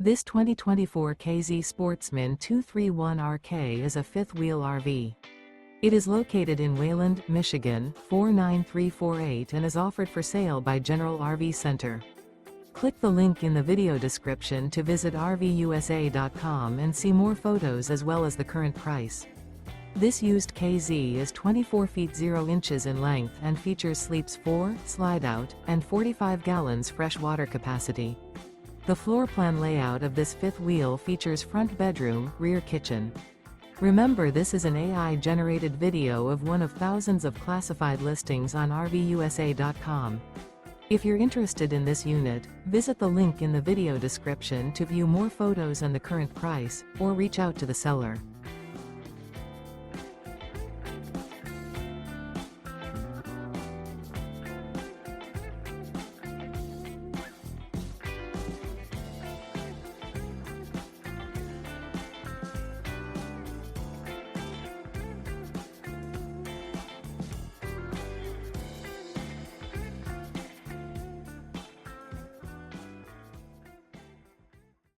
This 2024 K-Z Sportsmen 231RK is a fifth-wheel RV. It is located in Wayland, Michigan, 49348 and is offered for sale by General RV Center. Click the link in the video description to visit RVUSA.com and see more photos as well as the current price. This used K-Z is 24 feet 0 inches in length and features sleeps 4, slide-out, and 45 gallons fresh water capacity. The floor plan layout of this fifth wheel features front bedroom, rear kitchen. Remember, this is an AI-generated video of one of thousands of classified listings on RVUSA.com. If you're interested in this unit, visit the link in the video description to view more photos and the current price, or reach out to the seller.